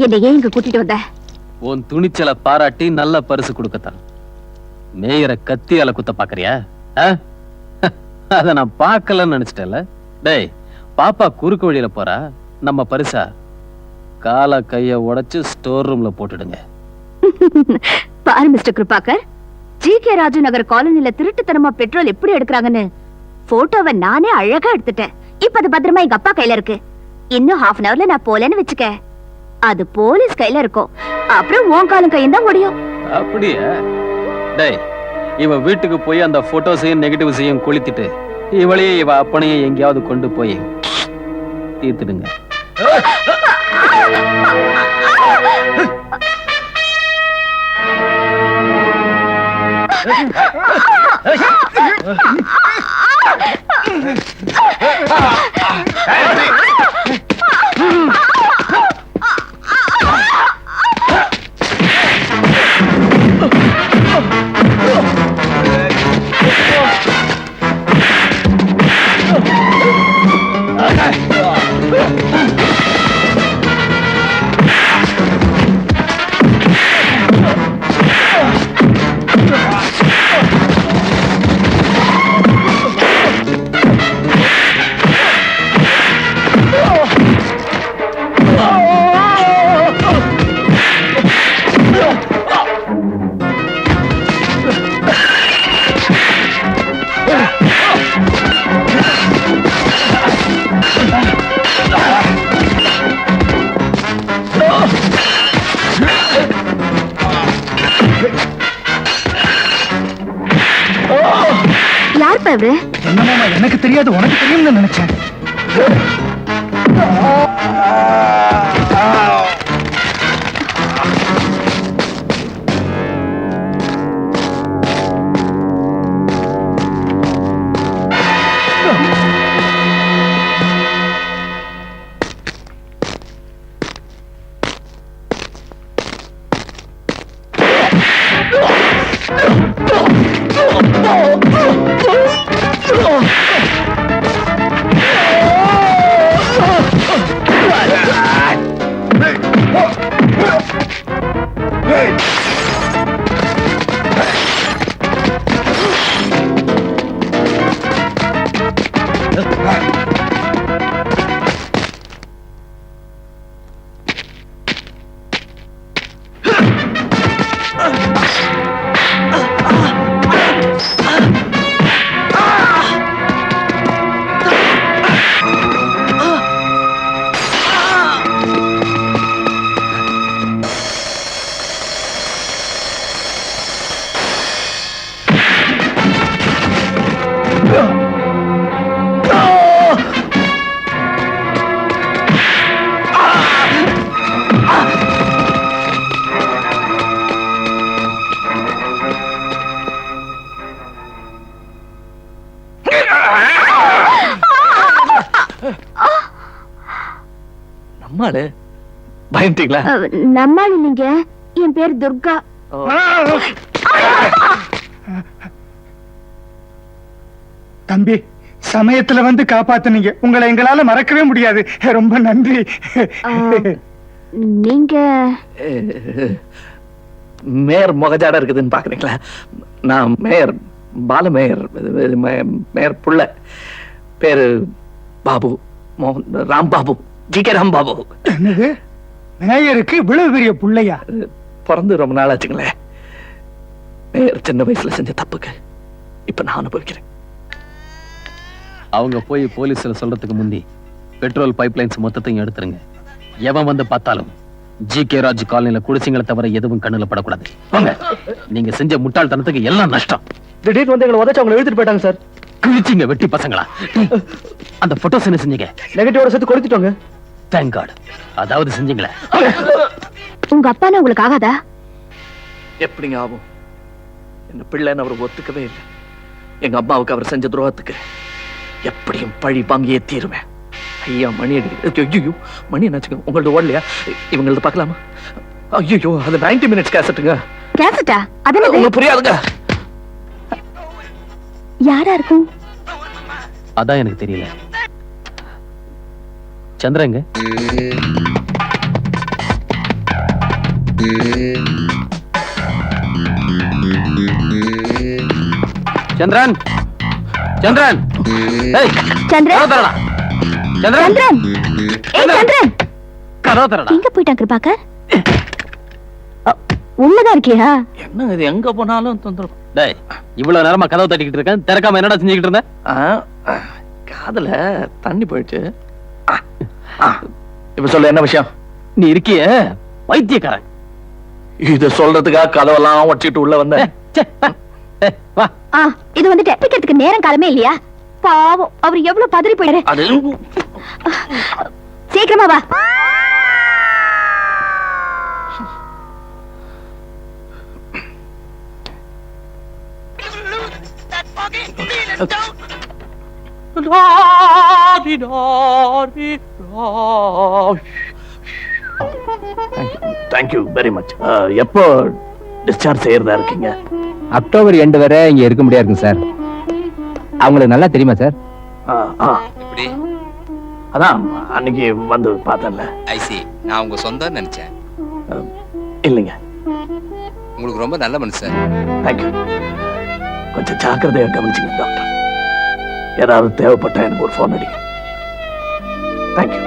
என்னை ஏன் இங்க கூட்டிட்டு வந்த? உன் துணிச்சலை பாராட்டி நல்ல பரிசு கொடுக்கத்தான். மேயரை கத்தியால குத்த பாக்குறியா? அத நான் பார்க்கலன்னு நினைச்சிட்டேன்ல. டேய், பாப்பா குறுக்கு வழியில போறா. நம்ம பரிசா கால கைய உடைச்சு ஸ்டோர் ரூம்ல போட்டுடுங்க. பாரு மிஸ்டர் கிருபாகர், ஜி.கே. ராஜு நகர் காலனில திருட்டுத்தனமா பெட்ரோல் எப்படி எடுக்கிறாங்கன்னு போட்டோவை நானே அழகா எடுத்துட்டேன். இப்ப அது பத்திரமா எங்க அப்பா கையில இருக்கு. இன்னும் half an hourல நான் போலன்னு வச்சுக்க, அது போலீஸ் கையில இருக்கும். அப்புறம் உன் காலம் கையும் தான் முடியும். அப்படியே? டேய், இவ வீட்டுக்கு போய் அந்த போட்டோஸையும் நெகட்டிவ்ஸையும் கொளுத்திட்டு இவளையே இவ அப்பனையும் எங்கேயாவது கொண்டு போய் தீர்த்துடுங்க. என்னமா எனக்கு தெரியாது, உனக்கு தெரியும் நினைச்சேன். நம்மாளு பயந்துட்டீங்களா? நம்மாளு நீங்க? என் பேர் துர்கா. தம்பி, சமயத்துல வந்து காப்பாத்துனீங்க. உங்களை எங்களால மறக்கவே முடியாது. ரொம்ப நன்றி. நீங்க மேயர் முகஜாடா இருக்குதுன்னு பாக்குறீங்களா? நான் மேயர் பால மேயர், மேயர் புள்ள. பேரு பாபு, ராம் பாபு, ஜி.கே. ராம் பாபு. என்னது, மேயருக்கு இவ்வளவு பெரிய புள்ளையா? பிறந்து ரொம்ப நாள் ஆச்சுங்களே. மேயர் சின்ன வயசுல செஞ்ச தப்புக்கு இப்ப நான் அனுபவிக்கிறேன். அவங்க போய் போலீஸ்ல சொல்றதுக்கு முந்தி பெட்ரோல் பைப்லைன்ஸ் மொத்தத்தையும் எடுத்துருங்க. எவன் வந்து பார்த்தாலும் ஜி.கே. ராஜ் காலனில குடிசிங்களை தவிர எதுவும் கண்ணுல படக்கூடாது. வாங்க, நீங்க செஞ்ச முட்டாள்தனத்துக்கு எல்லாம் நஷ்டம். திடீர்னு வந்து எங்களை உதச்சு அவங்க எழுதிட்டு போயிட்டாங்க சார். கிழிச்சிங்க வெட்டி பசங்களா. அந்த போட்டோஸ் என்ன செஞ்சீங்க? நெகட்டிவோட சேர்த்து கொடுத்துட்டோங்க. Thank God. அதாவது செஞ்சீங்களே. உங்க அப்பான்னு உங்களுக்கு ஆகாதா? எப்படிங்க ஆகும்? என்ன பிள்ளைன்னு அவர் ஒத்துக்கவே இல்லை. எங்க அம்மாவுக்கு அவர் செஞ்ச துரோகத்துக்கு எப்படியும் பழி வாங்கியே தீருவேன். ஐயா, மணி அடிக்குது. ஐயோ, மணி என்னாச்சுங்க? உங்களது ஓடலையா? இவங்களது பார்க்கலாமா? ஐயோ, அது 90 minutes கேசட்டுங்க. கேசட்டா? அது உங்களுக்கு புரியாதுங்க. யாரா இருக்கும்? அதான் எனக்கு தெரியல. சந்திரங்க சந்திரன் சந்திரன் ஏய் சந்திரன் கதவு திறடா. சந்திரன் சந்திரன் ஏய் சந்திரன் கதவு திறடா. எங்க போயிட்டான் கிருபாக்கர் உள்ளதான் இருக்கியா என்ன இது எங்க போனாலும் தொந்தரவு. டேய் இவ்வளவு நேரமா கதவு தட்டிக்கிட்டு இருக்கேன், திறக்காம என்னடா செஞ்சுக்கிட்டு இருந்த? காதுல தண்ணி போயிடுச்சு. இப்ப சொல்ல என்ன விஷயம்? நீ இருக்கியே பைத்தியக்காரன். இது சொல்றதுக்காக கதவெல்லாம் உடைச்சிட்டு உள்ள வந்த. ச்சே, வா. இது வந்துட்டு பிடிக்கிறதுக்கு நேரம் காலமே இல்லையா? பாவம் அவர் எவ்வளவு பதறி போயிடுற. அது சீக்கிரமா வா. Thank you very much. எப்போ டிஸ்சார்ஜ் செய்யறதா இருக்கீங்க? அக்டோபர் 2 வரை இங்க இருக்க முடியாதுங்க சார். அவங்களுக்கு நல்லா தெரியுமா சார்? எப்படி? அதான் அன்னைக்கு வந்து பார்த்தேன்ல. ஐசி நான் உங்க சொந்தம் நினைச்சேன். இல்லைங்க. உங்களுக்கு ரொம்ப நல்ல மனுஷன். தேங்க்யூ. கொஞ்சம் ஜாக்கிரதையா கவனிச்சுங்க டாக்டர். ஏதாவது தேவைப்பட்டா எனக்கு ஒரு ஃபோன் அடிங்க. Thank you.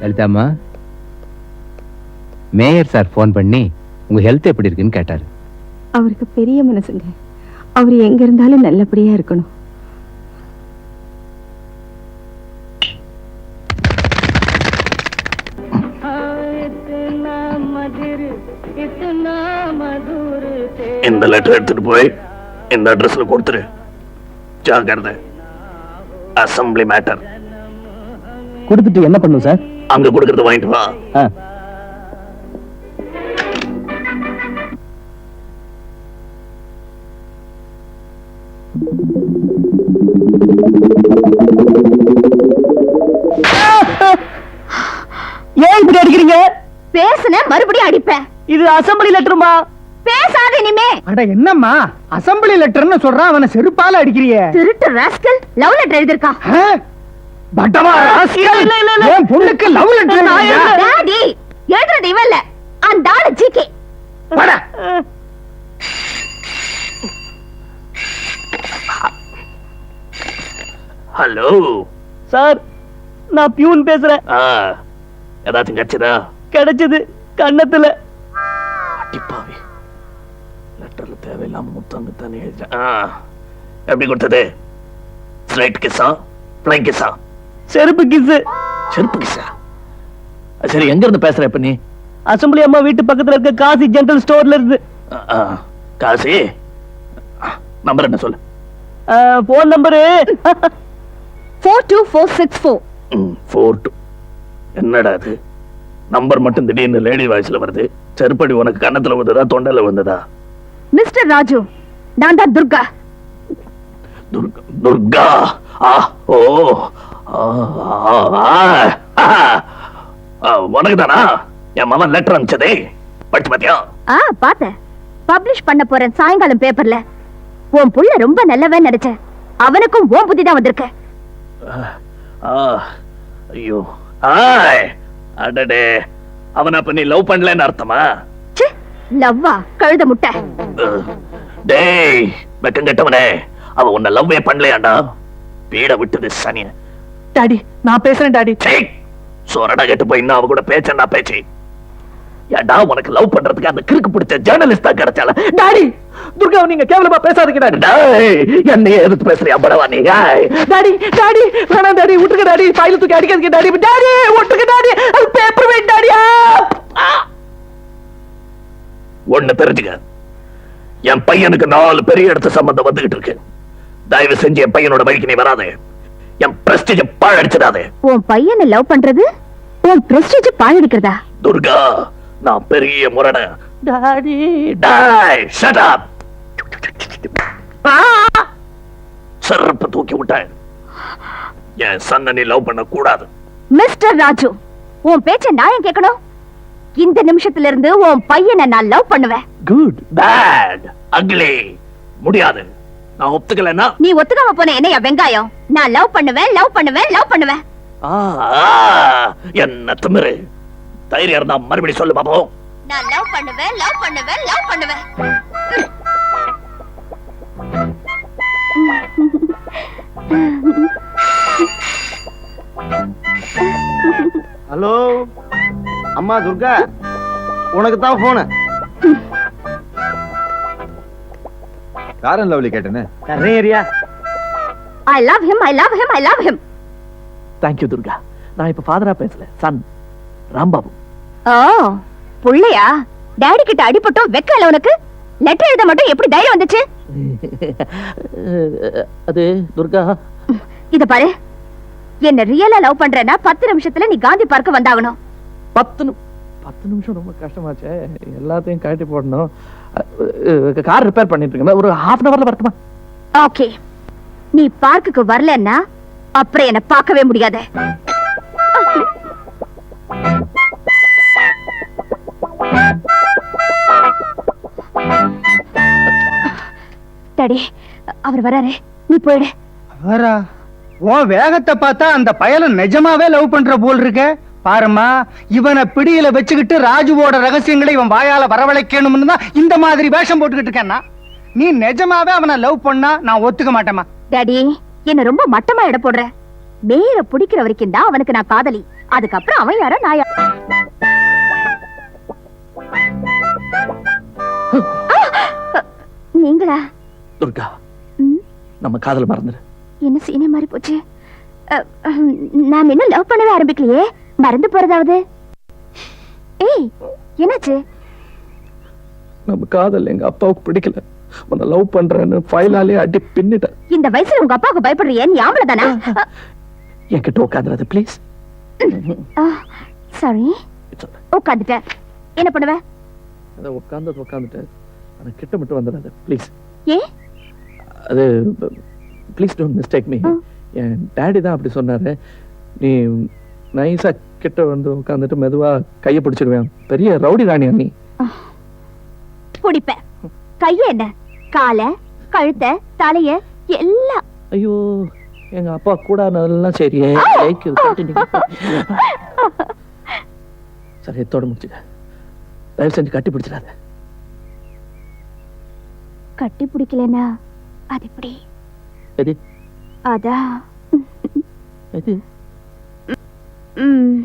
Lalithamma, mayor sir phone பண்ணி உங்க ஹெல்த் எப்படி இருக்குன்னு கேட்டாரு. அவருக்கு பெரிய மனசுங்க. அவர் எங்க இருந்தாலும் நல்லபடியா இருக்கணும். இந்த லெட்டர் எடுத்துட்டு போய் இந்த அட்ரஸ்ல கொடுத்துரு. ஜாக்கிரதை. Assembly matter. கொடுத்துட்டு என்ன பண்ணும் சார்? அங்க கொடுக்கறது வாங்கிட்டு வா. ஏன் இப்படி அடிக்கிறீங்க? பேசுன மறுபடியும் அடிப்பேன். இது அசம்பிளி லெட்டருமா? பேசாத இனிமே. அட என்னம்மா அசம்பிளி லெட்டர்னு சொல்றான், அவனை செருப்பால அடிக்கிறியே. திருட்டு ராஸ்கல் லவ் லெட்டர் எழுதிருக்கான். பட்டவா ராஸ்கல். என் பொண்ணுக்கு லவ் லெட்டர். டாடி எழுதுறது இவன் இல்ல, அந்த ஆளு ஜிகே. வாடா. ஹலோ சார், நான் பியூன் பேசுறேன். ஏதாச்சும் கிடைச்சதா? கிடைச்சது கண்ணத்துல. அடிப்பாவி. லெட்டர்ல தேவையில்லாம முத்தம் தானே எழுதிட்டேன். எப்படி கொடுத்தது? ஸ்ட்ரைட் கிஸ்ஸா ஃப்ளைங் கிஸ்ஸா? செருப்பு கிஸ். செருப்பு கிஸ்ஸா? சரி, எங்க இருந்து பேசுற இப்ப நீ? அசம்பிளி அம்மா வீட்டு பக்கத்துல இருக்க காசி ஜெனரல் ஸ்டோர்ல இருந்து. காசி நம்பர் என்ன சொல்லு? Phone number 42464. 42. என்னடா அது? நம்பர் மட்டும் திடீர்னு லேடி வாய்ஸ்ல வருது. செருப்படி உனக்கு கன்னத்துல வந்ததா தொண்டையில வந்ததா? மிஸ்டர் ராஜு, நான் தான் துர்கா. துர்கா. ஓ உனக்கு தானா என் மகன் லெட்டர் அனுப்பிச்சதே? படிச்சு பாத்தியா? பார்த்தேன். பப்ளிஷ் பண்ண போறேன் சாயங்காலம் பேப்பர்ல. உன் புள்ள ரொம்ப நல்லவன் நினைச்சேன். அவனுக்கும் உன் புத்தி தான் வந்திருக்க. ஐயோ, அடடே, அவன் அப்ப நீ லவ் பண்ணலன்னு அர்த்தமா? லவ்வா கழுத முட்டை. டேய் வெக்கம் கெட்டவனே, அவ உன்னை லவ்வே பண்ணலையாண்டா. பீட விட்டது சனிய. டாடி நான் பேசுறேன் டாடி. சோரடா கெட்டு போய் இன்னும் அவ கூட பேச்சா பேச்சு. ஏண்டா உனக்கு லவ் பண்றதுக்கு அந்த கிறுக்கு பிடிச்ச ஜேர்னலிஸ்ட் தான் கிடைச்சால? டாடி துர்காவை நீங்க கேவலமா பேசாதீங்க டாடி. என்னைய எதிர்த்து பேசுறியா படவா நீ? டாடி டாடி வேணாம் டாடி, விட்டுருங்க டாடி. ஃபைல தூக்கி அடிக்காதீங்க டாடி. டாடி விட்டுருங்க டாடி, அது பேப்பர் வெயிட் டாடி. ஒண்ணு தெரிஞ்சுக்க, என் பையனுக்கு 4 பெரிய இடத்து சம்பந்தம் வந்துகிட்டு இருக்கு. தயவு செஞ்சு என் பையனோட வழிக்கு நீ வராதே. என் பிரஸ்டீஜ பாழடிச்சிடாதே. உன் பையனை லவ் பண்றது உன் பிரஸ்டீஜ் பாழடிக்கிறதா? துர்கா, நான் பெரிய முரண. டாடி டேய் ஷட் அப். செருப்பு தூக்கி விட்டேன். என் சன்ன நீ லவ் பண்ண கூடாது. மிஸ்டர் ராஜு, உன் பேச்ச நான் ஏன் கேட்கணும்? இந்த நிமிஷத்துல இருந்து உன் பையனை நான் லவ் பண்ணுவேன். குட் பேட் அக்லி முடியாது. நான் ஒத்துக்கலன்னா நீ ஒத்துக்காம போன என்னையா வெங்காயம்? நான் லவ் பண்ணுவேன், லவ் பண்ணுவேன், லவ் பண்ணுவேன். என்ன திமிரு? தைரியம் இருந்தா மறுபடியும் சொல்லு பாப்போம். நான் லவ் பண்ணுவேன் லவ் பண்ணுவேன் லவ் பண்ணுவேன். ஹலோ அம்மா துர்கா, உனக்கு தான் போனு. காரன் லவ்லி கேட்டேன்னு area. I love him, I love him, I love him. Thank you Durga. நான் இப்ப ஃபாதரா பேசல, சன் ராம்பாபு. ஓ புள்ளையா? டாடி கிட்ட அடிபட்டோம் வெக்கல உனக்கு? லெட்டர் எழுத மட்டும் எப்படி தைரியம் வந்துச்சு? அது துர்கா, இத பாரு, என்ன ரியலா லவ் பண்றேன்னா 10 நிமிஷத்துல நீ காந்தி பார்க்க வந்தாகணும். 10 நிமிஷம் ரொம்ப கஷ்டமாச்சே. எல்லாத்தையும் கழட்டி போடணும். கார் ரிப்பேர் பண்ணிட்டு இருக்கேன். ஒரு half an hourல வரட்டுமா? ஓகே, நீ பார்க்குக்கு வரலன்னா அப்புறம் என்ன பார்க்கவே முடியாது. டாடி, அவர் வராரு, நீ போயிடு. வரா உன் வேகத்தை பார்த்தா அந்த பயல நிஜமாவே லவ் பண்ற போல் இருக்க. பாருமா, இவனை பிடியில வச்சுக்கிட்டு ராஜுவோட ரகசியங்களை இவன் வாயால வரவழைக்கணும்னு தான் இந்த மாதிரி வேஷம் போட்டுக்கிட்டு இருக்கேன்னா, நீ நிஜமாவே அவனை லவ் பண்ணா நான் ஒத்துக்க மாட்டேமா. டாடி, என்ன ரொம்ப மட்டமா எடை போடுற. மேல பிடிக்கிற வரைக்கும் தான் அவனுக்கு நான் காதலி. அதுக்கப்புறம் அவன் யாரோ நான் யாரோ. நீங்களா? துர்கா, ம், நம்ம காதல் மறந்துரு. என்ன சீனே மாதிரி போச்சு. நான் இன்னும் லவ் பண்ணவே ஆரம்பிக்கலையே, மறந்து போறதாவது. ஏய், என்னாச்சு? நம்ம காதல் எங்க அப்பாவுக்கு பிடிக்கல. உன்னை லவ் பண்றேன்னு ஃபைலாலே அடி பின்னிட்டேன். இந்த வயசுல உங்க அப்பாவுக்கு பயப்படுறியே, நீ ஆம்பளை தானே? என்கிட்ட உட்காந்துறது ப்ளீஸ். சாரி, உட்காந்துட்டேன். என்ன பண்ணுவ? அதை உட்காந்துட்டேன். ஆனா கிட்ட மட்டும் வந்துடாத ப்ளீஸ். ஏ? அது please don't mistake me. N daddy தான் அப்படி சொன்னாரு. நீ நைஸா கிட்ட வந்து உட்காந்துட்டு மெதுவா கையை பிடிச்சிடுவேன். பெரிய ரவுடி ராணி நீ. பிடிப்பேன். கைய என்ன, கால, கழுத்த, தலைய எல்லாம். ஐயோ, எங்க அப்பா கூட எல்லாம் சரியே. சரி, எத்தோட முடிச்சுக்க. தயவு செஞ்சு கட்டி பிடிச்சிடாத. கட்டி பிடிக்கலனா அது எப்படி? எது? அதான். எது? ம்